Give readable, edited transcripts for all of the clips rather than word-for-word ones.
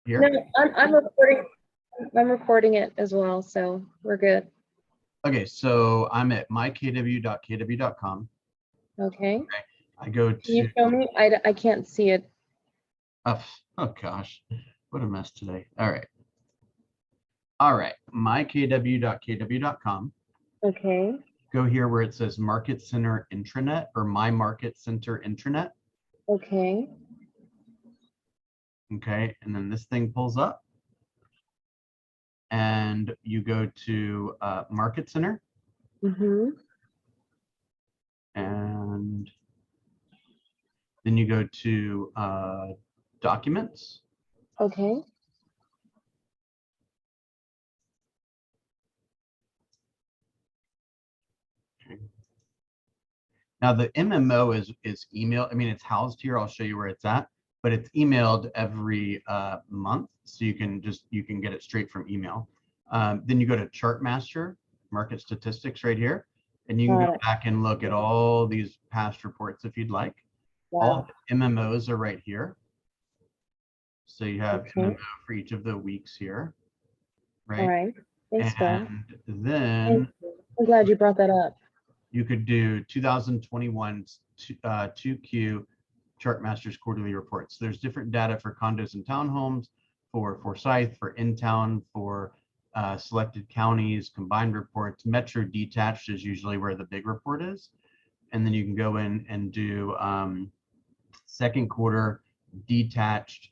here? No, I'm recording. I'm recording it as well, so we're good. Okay, so I'm at mykw.kw.com. Okay. I go Can you to, show me? I can't see it. oh gosh, what a mess today. All right, mykw.kw.com. Okay. Go here where it says Market Center Intranet or My Market Center Intranet. Okay. Okay, and then this thing pulls up. And you go to Market Center. Mm-hmm. And then you go to Documents. Okay. Now the MMO is email. I mean, it's housed here. I'll show you where it's at, but it's emailed every month, so you can get it straight from email. Then you go to Chartmaster, Market Statistics right here, and you can go back and look at all these past reports if you'd like. Wow. All the MMOs are right here. So you have Okay. MMO for each of the weeks here, right? All right. Thanks, Phil. And then I'm glad you brought that up. you could do 2021 2Q Chartmasters quarterly reports. There's different data for condos and townhomes, for Forsyth, for in-town, for selected counties, combined reports. Metro detached is usually where the big report is. And then you can go in and do second quarter detached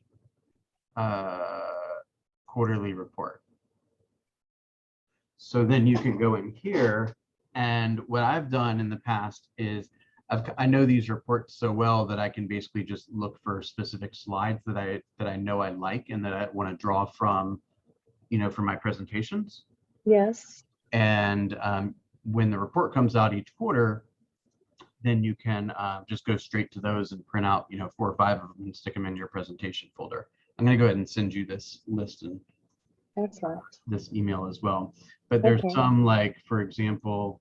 quarterly report. So then you can go in here, and what I've done in the past is I know these reports so well that I can basically just look for specific slides that I know I like and that I want to draw from, for my presentations. Yes. And when the report comes out each quarter, then you can just go straight to those and print out 4 or 5 of them and stick them in your presentation folder. I'm going to go ahead and send you this list and excellent this email as well. But there's some, like, for example.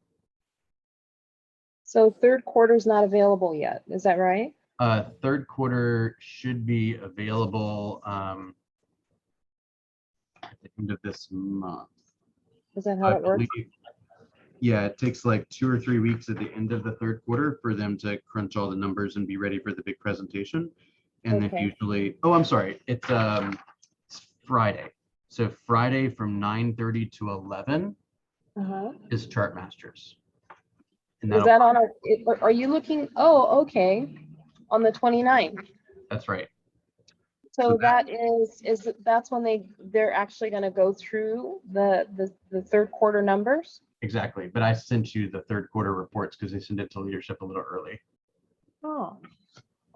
So third quarter is not available yet. Is that right? Third quarter should be available at the end of this month. Is that how it works? Yeah, it takes like 2 or 3 weeks at the end of the third quarter for them to crunch all the numbers and be ready for the big presentation. And then usually, oh, I'm sorry, it's Friday. So Friday from 9:30 to 11 is Chartmasters. And is that on are you looking? Oh, okay. On the 29th. That's right. So that that's when they're actually going to go through the third quarter numbers? Exactly. But I sent you the third quarter reports because they send it to leadership a little early. Oh,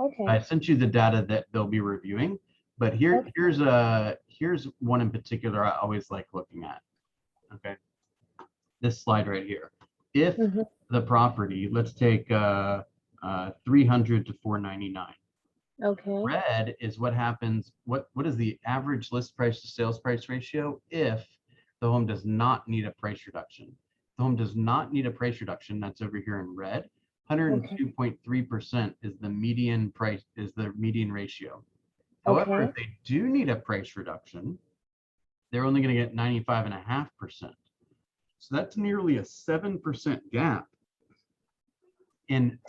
okay. I sent you the data that they'll be reviewing, but here's one in particular I always like looking at. Okay. This slide right here. If the property, let's take 300 to 499. Okay. Red is what happens, what is the average list price to sales price ratio if the home does not need a price reduction. The home does not need a price reduction, that's over here in red. 102.3% is the median price, is the median ratio. However, if they do need a price reduction, they're only going to get 95.5%. So that's nearly a 7% gap.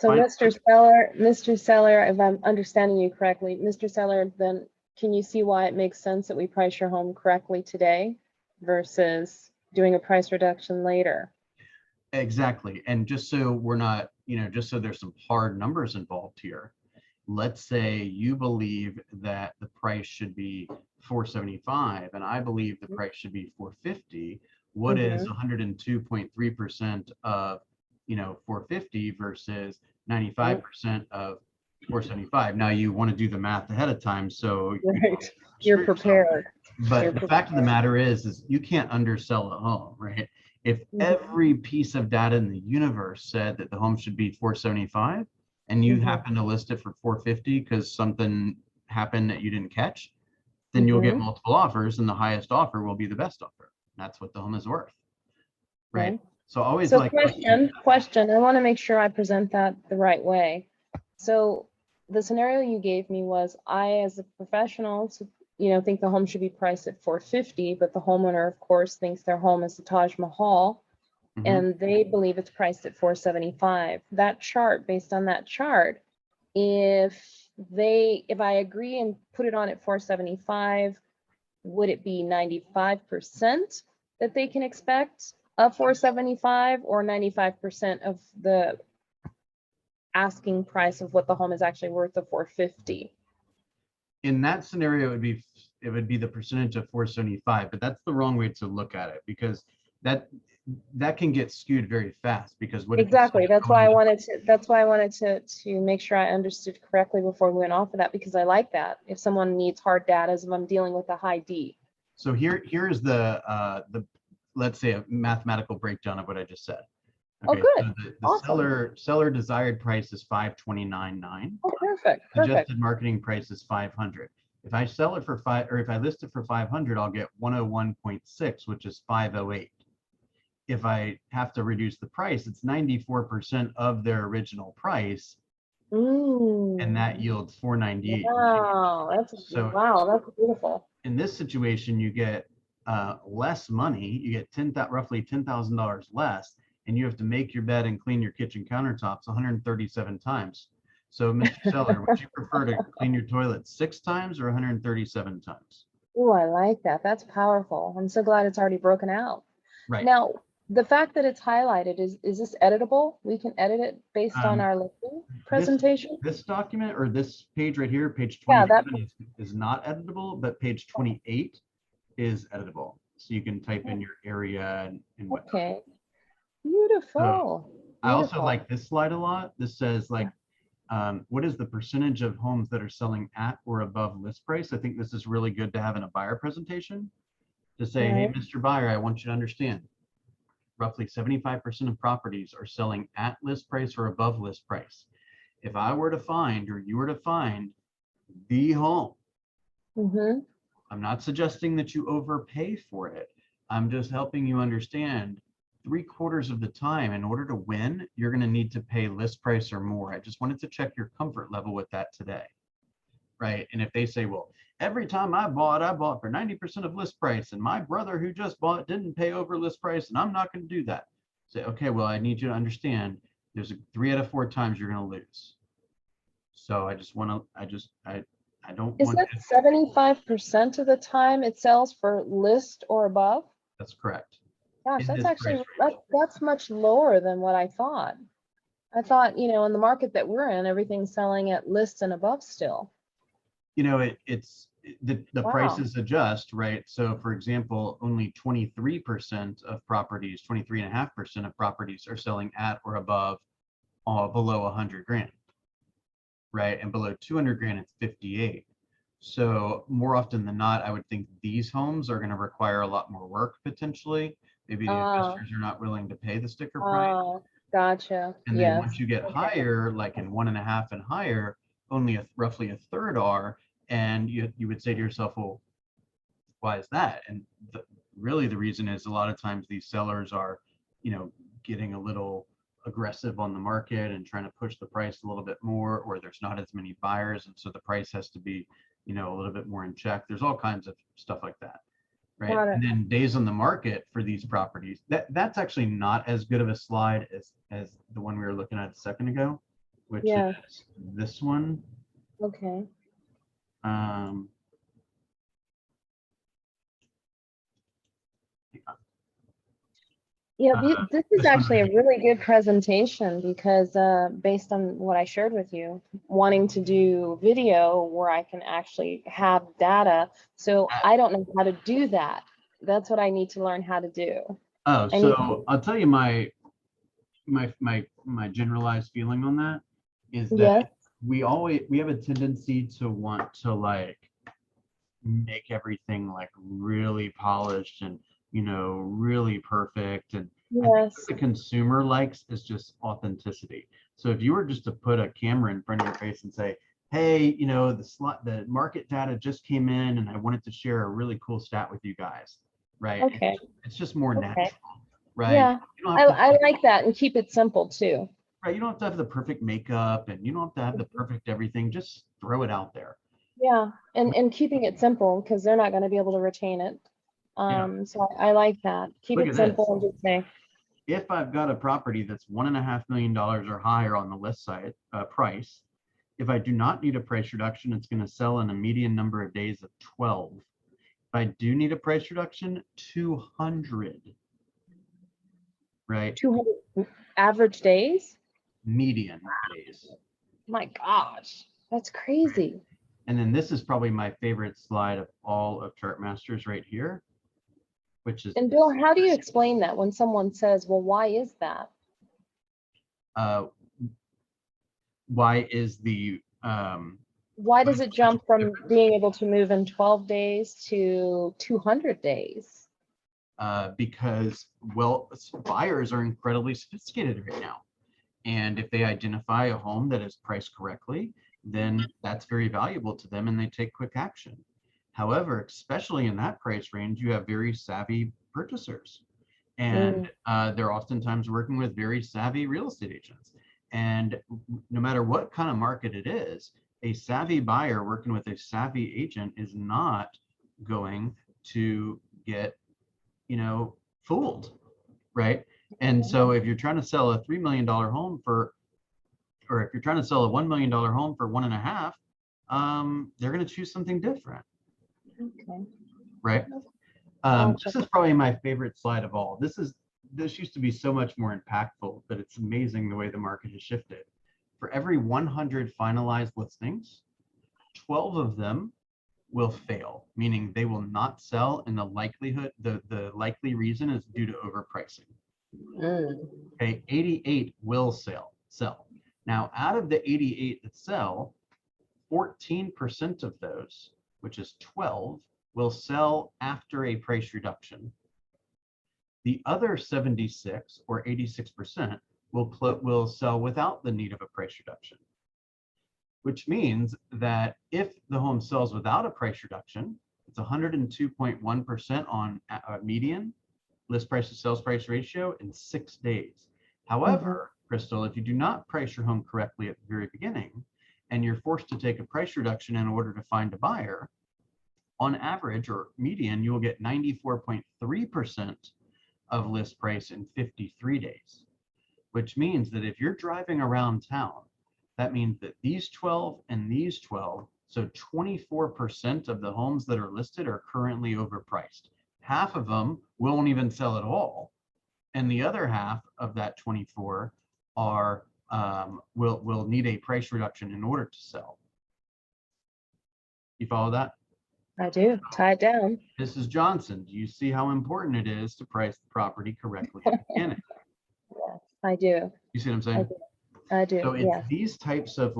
So Mr. Seller, if I'm understanding you correctly, Mr. Seller, then can you see why it makes sense that we price your home correctly today versus doing a price reduction later? Exactly. And just so we're not, just so there's some hard numbers involved here, let's say you believe that the price should be $475 and I believe the price should be $450. What is 102.3% of 450 versus 95% of 475? Now you want to do the math ahead of time, so you're prepared. But the fact of the matter is you can't undersell a home, right? If every piece of data in the universe said that the home should be 475 and you happen to list it for 450 because something happened that you didn't catch, then you'll get multiple offers and the highest offer will be the best offer. That's what the home is worth, right? So always question. I want to make sure I present that the right way. So the scenario you gave me was I, as a professional, think the home should be priced at 450, but the homeowner, of course, thinks their home is the Taj Mahal, Mhm. and they believe it's priced at 475. That chart, based on that chart, if I agree and put it on at 475, would it be 95% that they can expect of 475, or 95% of the asking price of what the home is actually worth of 450? In that scenario, it would be the percentage of 475, but that's the wrong way to look at it, because that can get skewed very fast. Because what if you Exactly. say, That's "Oh, why I wanted to make sure I understood correctly before we went off of that, because I like that. If someone needs hard data, as if I'm dealing with a high D. So here's the let's say a mathematical breakdown of what I just said. Oh, Okay, so good. the Awesome. seller desired price is 529.9. Oh, perfect. Perfect. Suggested marketing price is 500. If I sell it for if I list it for 500, I'll get 101.6, which is 508. If I have to reduce the price, it's 94% of their original price, and that yields 498. Wow. So That's beautiful. in this situation, you get less money. You get roughly $10,000 less, and you have to make your bed and clean your kitchen countertops 137 times. So, Mr. Seller, would you prefer to clean your toilet 6 times or 137 times? Oh, I like that. That's powerful. I'm so glad it's already broken out. Right. Now, the fact that it's highlighted, is this editable? We can edit it based on Um, our listing this presentation? this document, or this page right here, page Yeah, 27, is not editable, but page 28 is editable. So you can type in your area and whatnot. okay. So Beautiful. I also Beautiful. like this slide a lot. This says, like, what is the percentage of homes that are selling at or above list price? I think this is really good to have in a buyer presentation, to say, hey, Right. Mr. Buyer, I want you to understand, roughly 75% of properties are selling at list price or above list price. If I were to find, or you were to find, the home, Mm-hmm. I'm not suggesting that you overpay for it. I'm just helping you understand 3/4 of the time, in order to win, you're going to need to pay list price or more. I just wanted to check your comfort level with that today. Right. And if they say, well, every time I bought for 90% of list price, and my brother who just bought didn't pay over list price, and I'm not going to do that. Say, okay, well, I need you to understand there's 3 out of 4 times you're going to lose. So I just want to, I don't Is want that to, 75% of the time it sells for list or above? that's correct. Gosh, In that's this actually, price range. that's much lower than what I thought. I thought, in the market that we're in, everything's selling at list and above still. It's the Wow. prices adjust, right? So for example, only 23% of properties, 23.5% of properties are selling at or above, below 100 grand. Right? And below 200 grand, it's 58. So more often than not, I would think these homes are going to require a lot more work potentially. Maybe the Uh, investors are not willing to pay the sticker price. Gotcha. And then Yes. once you get Okay. higher, like in 1.5 and higher, only roughly a third are. And you would say to yourself, well, why is that? And really the reason is, a lot of times these sellers are, getting a little aggressive on the market and trying to push the price a little bit more, or there's not as many buyers, and so the price has to be, a little bit more in check. There's all kinds of stuff like that, right? Got it. And then days on the market for these properties, that's actually not as good of a slide as the one we were looking at a second ago, which Yeah. is this one. Okay. um Yeah, uh, this is this one actually right a here. really good presentation, because based on what I shared with you, wanting to do video where I can actually have data. So I don't know how to do that. That's what I need to learn how to do. Oh, I need so I'll tell you my generalized feeling on that is yes. that we have a tendency to want to, like, make everything like really polished and, really perfect. And I think what Yes. the consumer likes is just authenticity. So if you were just to put a camera in front of your face and say, hey, the market data just came in and I wanted to share a really cool stat with you guys, right? Okay. It's just more Okay. natural, right? Yeah. You don't I, have to I like that, and keep it simple too. Right, you don't have to have the perfect makeup, and you don't have to have the perfect everything. Just throw it out there. Yeah, and keeping it simple because they're not going to be able to retain it. Yeah. So I like that. Keep Look it at simple this. and just say, If I've got a property that's $1.5 million or higher on the list site price, if I do not need a price reduction, it's going to sell in a median number of days of 12. If I do need a price reduction, 200, right? 200 average days. Median days. My gosh, that's crazy. And then this is probably my favorite slide of all of Chartmasters right here, which is And Bill, how do you explain that when someone says, well, why is that? why is the Why does it jump from being able to move in 12 days to 200 days? because, well, buyers are incredibly sophisticated right now. And if they identify a home that is priced correctly, then that's very valuable to them and they take quick action. However, especially in that price range, you have very savvy purchasers. And they're oftentimes working with very savvy real estate agents. And no matter what kind of market it is, a savvy buyer working with a savvy agent is not going to get, fooled, right? And so if you're trying to sell a $3 million home for, or if you're trying to sell a $1 million home for 1.5, they're going to choose something different, Okay. right? This is probably my favorite slide of all. This used to be so much more impactful, but it's amazing the way the market has shifted. For every 100 finalized listings, 12 of them will fail, meaning they will not sell, and the likely reason is due to overpricing. Okay, 88 will sell. Now, out of the 88 that sell, 14% of those, which is 12, will sell after a price reduction. The other 76 or 86% will sell without the need of a price reduction, which means that if the home sells without a price reduction, it's 102.1% on a median list price to sales price ratio in 6 days. However, Crystal, if you do not price your home correctly at the very beginning, and you're forced to take a price reduction in order to find a buyer, on average or median, you will get 94.3% of list price in 53 days, which means that if you're driving around town, that means that these 12 and these 12, so 24% of the homes that are listed are currently overpriced. Half of them won't even sell at all. And the other half of that 24 are will need a price reduction in order to sell. You follow that? I do. Tie it down. Mrs. Johnson, do you see how important it is to price the property correctly at the beginning? Yes, I do. You see what I'm saying? I do. So it's Yes. these types of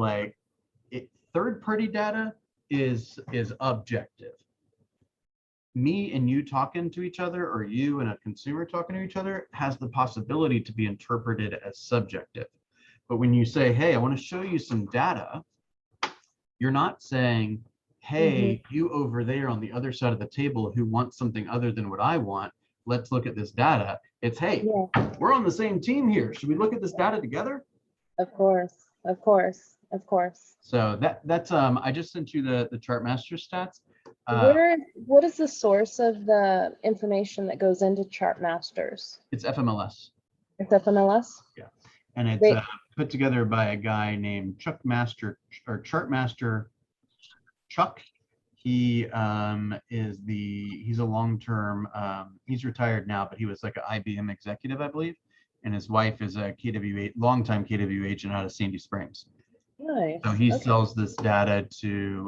third-party data is objective. Me and you talking to each other, or you and a consumer talking to each other, has the possibility to be interpreted as subjective. But when you say, hey, I want to show you some data, you're not saying, hey, you over there on the other side of the table who wants something other than what I want, let's look at this data. It's, hey, we're on the same team here. Should we look at this data together? Of course. Of course. Of course. So that's I just sent you the Chartmasters stats. What is the source of the information that goes into Chartmasters? It's FMLS. It's FMLS? Yeah. And it's put together by a guy named Chartmaster Chuck. He he's a long-term, he's retired now, but he was like an IBM executive, I believe. And his wife is a longtime KW agent out of Sandy Springs. Nice. So he sells this data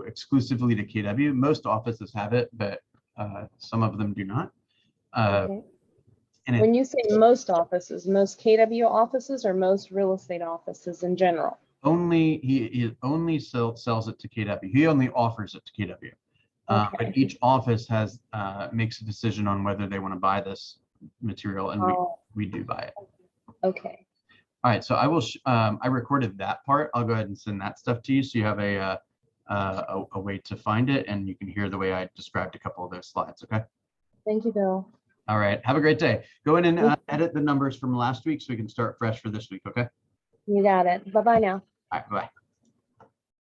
exclusively to KW. Most offices have it, but some of them do not. Okay. And when you say most offices, most KW offices or most real estate offices in general? He only sells it to KW. He only offers it to KW. But each office makes a decision on whether they want to buy this material, and we do buy it. Okay. All right, so I will. I recorded that part. I'll go ahead and send that stuff to you, so you have a way to find it, and you can hear the way I described a couple of those slides. Okay. Thank you, Bill. All right. Have a great day. Go in and edit the numbers from last week so we can start fresh for this week. Okay. You got it. Bye-bye now. All right. Bye.